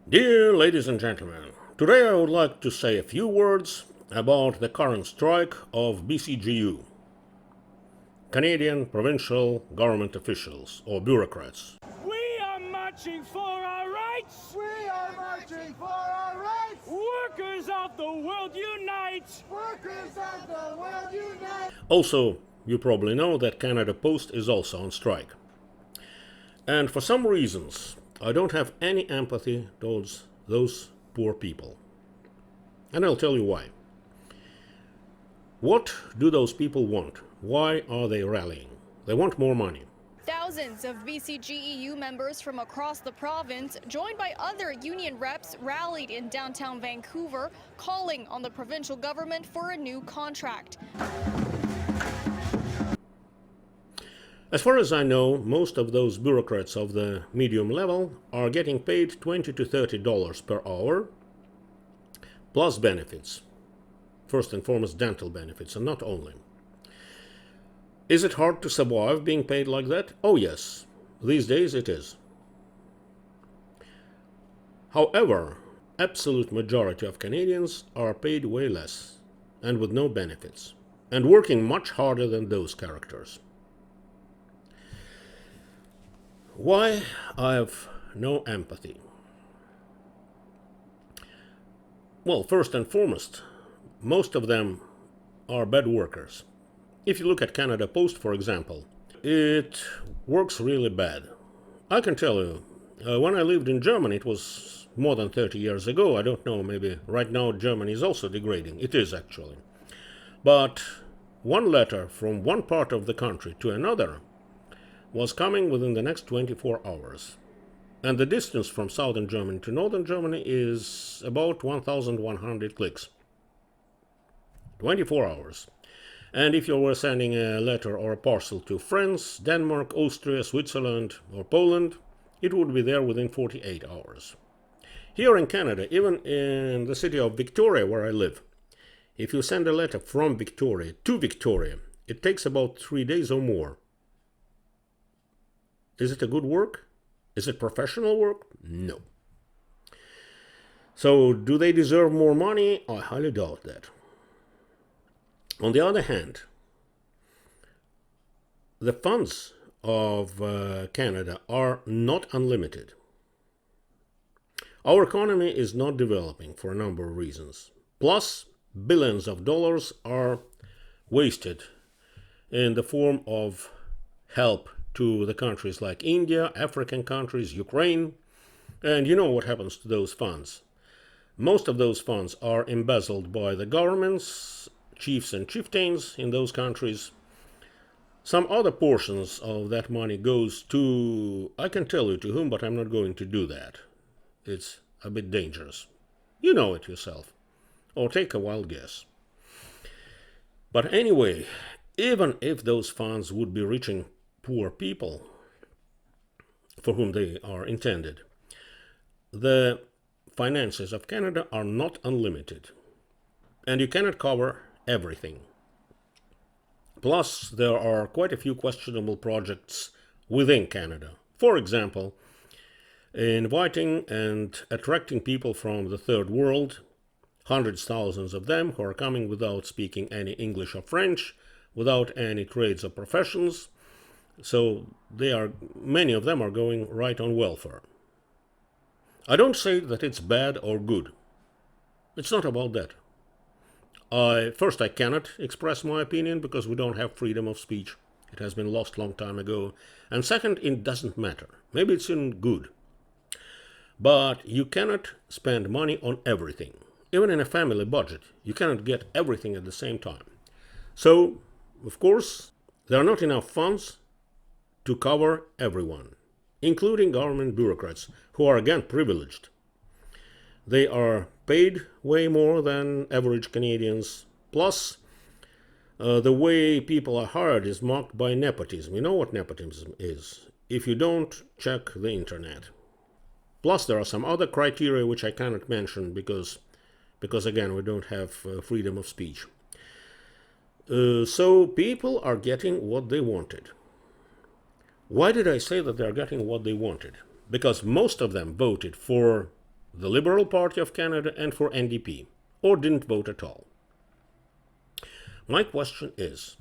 Dear ladies and gentlemen, today I would like to say a few words about the current strike of BCGEU, Canadian provincial government officials or bureaucrats. We are marching for our rights! We are marching for our rights! Workers of the world unite! Workers of the world unite! Also, you probably know that Canada Post is also on strike. And for some reasons, I don't have any empathy towards those poor people. And I'll tell you why. What do those people want? Why are they rallying? They want more money. Thousands of BCGEU members from across the province, joined by other union reps, rallied in downtown Vancouver, calling on the provincial government for a new contract. As far as I know, most of those bureaucrats of the medium level are getting paid $20 to $30 per hour, plus benefits. First and foremost, dental benefits, and not only. Is it hard to survive being paid like that? Oh yes, these days it is. However, absolute majority of Canadians are paid way less, and with no benefits, and working much harder than those characters. Why I have no empathy? Well, first and foremost, most of them are bad workers. If you look at Canada Post, for example, it works really bad. I can tell you, when I lived in Germany, it was more than 30 years ago. I don't know, maybe right now Germany is also degrading. It is actually. But one letter from one part of the country to another was coming within the next 24 hours. And the distance from southern Germany to northern Germany is about 1,100 clicks. 24 hours. And if you were sending a letter or a parcel to France, Denmark, Austria, Switzerland, or Poland, it would be there within 48 hours. Here in Canada, even in the city of Victoria, where I live, if you send a letter from Victoria to Victoria, it takes about 3 days or more. Is it a good work? Is it professional work? No. So, do they deserve more money? I highly doubt that. On the other hand, the funds of Canada are not unlimited. Our economy is not developing for a number of reasons. Plus, billions of dollars are wasted in the form of help to the countries like India, African countries, Ukraine, and you know what happens to those funds. Most of those funds are embezzled by the governments, chiefs and chieftains in those countries. Some other portions of that money goes to, I can tell you to whom, but I'm not going to do that. It's a bit dangerous. You know it yourself. Or take a wild guess. But anyway, even if those funds would be reaching poor people for whom they are intended, the finances of Canada are not unlimited. And you cannot cover everything. Plus, there are quite a few questionable projects within Canada. For example, inviting and attracting people from the third world, hundreds, thousands of them who are coming without speaking any English or French, without any trades or professions. So many of them are going right on welfare. I don't say that it's bad or good. It's not about that. First, I cannot express my opinion because we don't have freedom of speech. It has been lost long time ago. And second, it doesn't matter. Maybe it's in good. But you cannot spend money on everything. Even in a family budget, you cannot get everything at the same time. So, of course, there are not enough funds to cover everyone, including government bureaucrats, who are again privileged. They are paid way more than average Canadians. Plus, the way people are hired is marked by nepotism. You know what nepotism is. If you don't, check the internet. Plus, there are some other criteria which I cannot mention because again, we don't have freedom of speech. So people are getting what they wanted. Why did I say that they're getting what they wanted? Because most of them voted for the Liberal Party of Canada and for NDP, or didn't vote at all. My question is,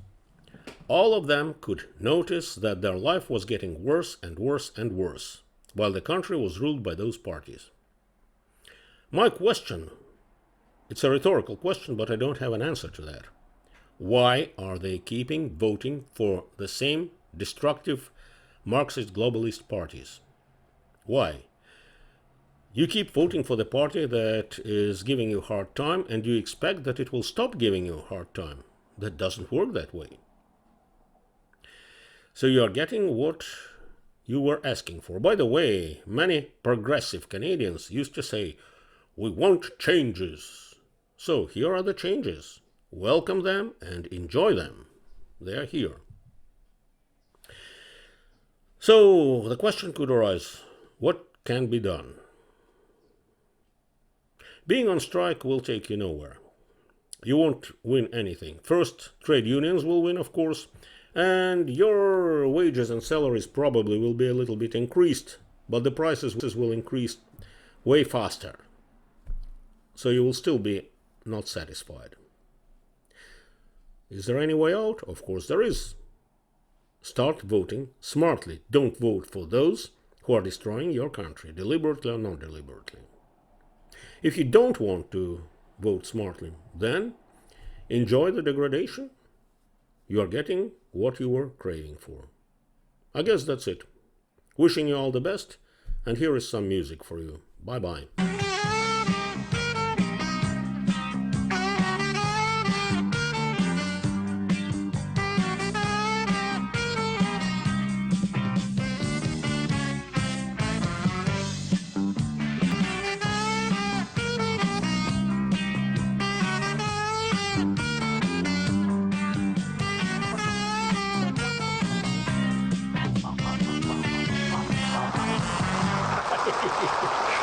all of them could notice that their life was getting worse and worse and worse, while the country was ruled by those parties. My question, it's a rhetorical question, but I don't have an answer to that. Why are they keeping voting for the same destructive Marxist globalist parties? Why? You keep voting for the party that is giving you a hard time, and you expect that it will stop giving you a hard time. That doesn't work that way. So you are getting what you were asking for. By the way, many progressive Canadians used to say, "We want changes." So here are the changes. Welcome them and enjoy them. They are here. So the question could arise, what can be done? Being on strike will take you nowhere. You won't win anything. First, trade unions will win, of course, and your wages and salaries probably will be a little bit increased, but the prices will increase way faster. So you will still be not satisfied. Is there any way out? Of course there is. Start voting smartly. Don't vote for those who are destroying your country, deliberately or not deliberately. If you don't want to vote smartly, then enjoy the degradation. You are getting what you were craving for. I guess that's it. Wishing you all the best, and here is some music for you. Bye-bye.